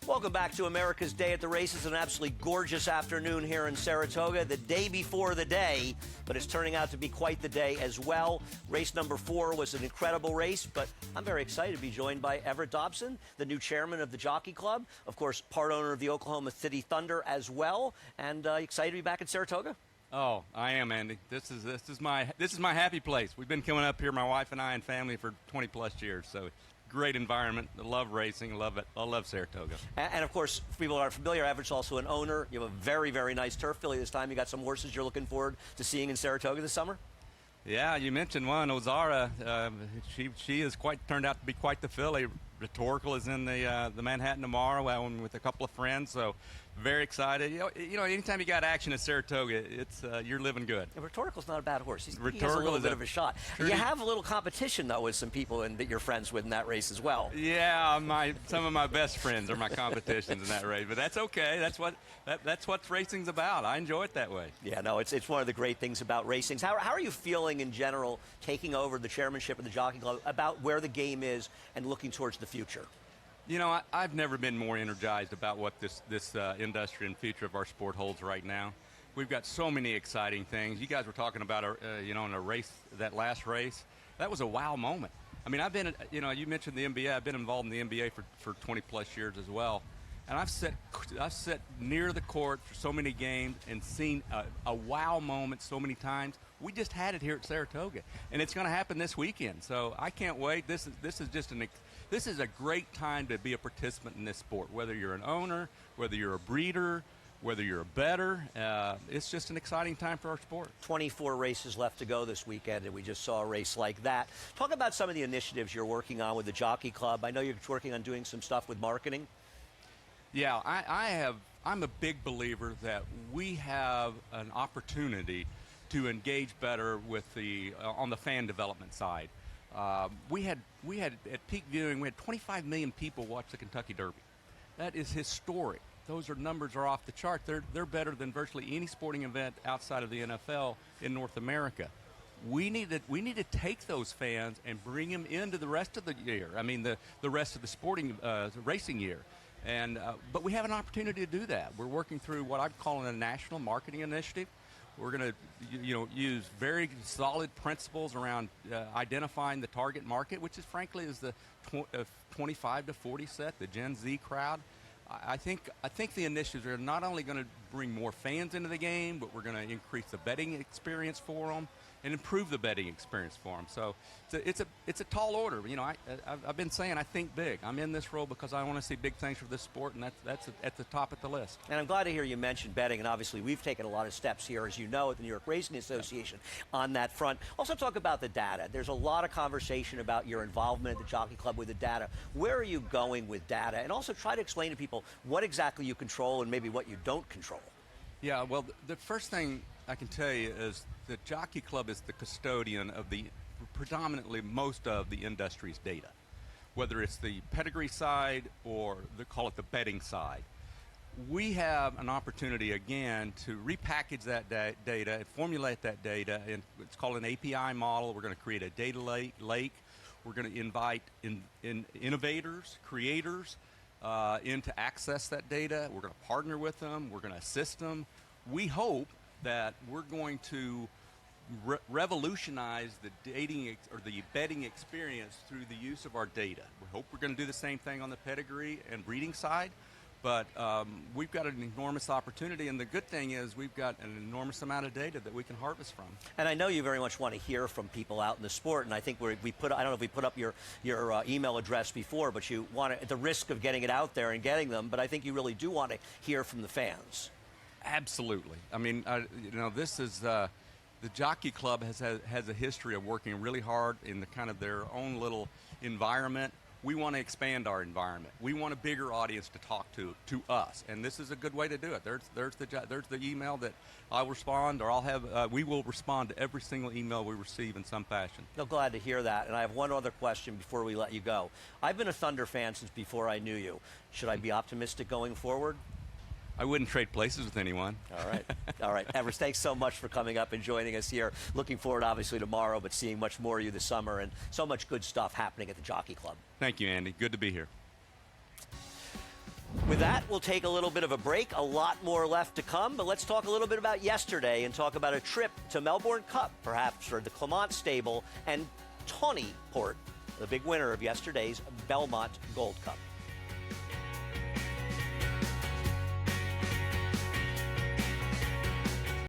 Welcome back to America's Day at the Races. An absolutely gorgeous afternoon here in Saratoga. The day before the day, but it's turning out to be quite the day as well. Race number 4 was an incredible race, but I'm very excited to be joined by Everett Dobson, the new chairman of the Jockey Club. Of course, part owner of the Oklahoma City Thunder as well. And excited to be back in Saratoga. Oh, I am, Andy. This is my happy place. We've been coming up here, my wife and I and family, for 20+ years. So great environment. I love racing. Love it. I love Saratoga. And of course, for people who aren't familiar, Everett's also an owner. You have a very, very nice turf filly this time. You got some horses you're looking forward to seeing in Saratoga this summer. Yeah, you mentioned one, Ozara. She has turned out to be quite the filly. Rhetorical is in the Manhattan tomorrow with a couple of friends, so very excited. You know, anytime you got action at Saratoga, it's you're living good. And Rhetorical's not a bad horse. He has a little bit of a shot. You have a little competition though with some people that you're friends with in that race as well. Yeah, some of my best friends are my competitions in that race, but that's okay. That's what racing's about. I enjoy it that way. Yeah, no, it's one of the great things about racing. How are you feeling in general, taking over the chairmanship of the Jockey Club, about where the game is and looking towards the future? You know, I've never been more energized about what this industry and future of our sport holds right now. We've got so many exciting things. You guys were talking about, in a race, that last race. That was a wow moment. I mean, I've been, you mentioned the NBA. I've been involved in the NBA for 20+ years as well. And I've sat near the court for so many games and seen a wow moment so many times. We just had it here at Saratoga, and it's going to happen this weekend. So I can't wait. This is a great time to be a participant in this sport. Whether you're an owner, whether you're a breeder, whether you're a bettor, it's just an exciting time for our sport. 24 races left to go this weekend, and we just saw a race like that. Talk about some of the initiatives you're working on with the Jockey Club. I know you're working on doing some stuff with marketing. Yeah, I'm a big believer that we have an opportunity to engage better with on the fan development side. We had at peak viewing, we had 25 million people watch the Kentucky Derby. That is historic. Those numbers are off the chart. They're better than virtually any sporting event outside of the NFL in North America. We need to take those fans and bring them into the rest of the year. I mean, the rest of the sporting racing year. But we have an opportunity to do that. We're working through what I'm calling a national marketing initiative. We're going to, use very solid principles around identifying the target market, which is frankly the 25 to 40 set, the Gen Z crowd. I think the initiatives are not only going to bring more fans into the game, but we're going to increase the betting experience for them and improve the betting experience for them. So it's a tall order. I've been saying I think big. I'm in this role because I want to see big things for this sport, and that's at the top of the list. And I'm glad to hear you mention betting, and obviously we've taken a lot of steps here, as you know, at the New York Racing Association on that front. Also talk about the data. There's a lot of conversation about your involvement at the Jockey Club with the data. Where are you going with data? And also try to explain to people what exactly you control and maybe what you don't control. Yeah, well, the first thing I can tell you is the Jockey Club is the custodian of predominantly most of the industry's data, whether it's the pedigree side or call it the betting side. We have an opportunity again to repackage that data and formulate that data, and it's called an API model. We're going to create a data lake. We're going to invite innovators, creators, in to access that data. We're going to partner with them. We're going to assist them. We hope that we're going to revolutionize the the betting experience through the use of our data. We hope we're going to do the same thing on the pedigree and breeding side, but we've got an enormous opportunity, and the good thing is we've got an enormous amount of data that we can harvest from. And I know you very much want to hear from people out in the sport, and I think I don't know if we put up your email address before, but you want to, at the risk of getting it out there and getting them, but I think you really do want to hear from the fans. Absolutely. I mean, this is the Jockey Club has a history of working really hard in their own little environment. We want to expand our environment. We want a bigger audience to talk to us, and this is a good way to do it. There's the email that I'll respond, or I'll have. We will respond to every single email we receive in some fashion. I'm glad to hear that. And I have one other question before we let you go. I've been a Thunder fan since before I knew you. Should I be optimistic going forward? I wouldn't trade places with anyone. All right. All right. Everett, thanks so much for coming up and joining us here. Looking forward, obviously, tomorrow, but seeing much more of you this summer, and so much good stuff happening at the Jockey Club. Thank you, Andy. Good to be here. With that, we'll take a little bit of a break. A lot more left to come, but let's talk a little bit about yesterday and talk about a trip to Melbourne Cup, perhaps for the Clement Stable and Tawny Port, the big winner of yesterday's Belmont Gold Cup.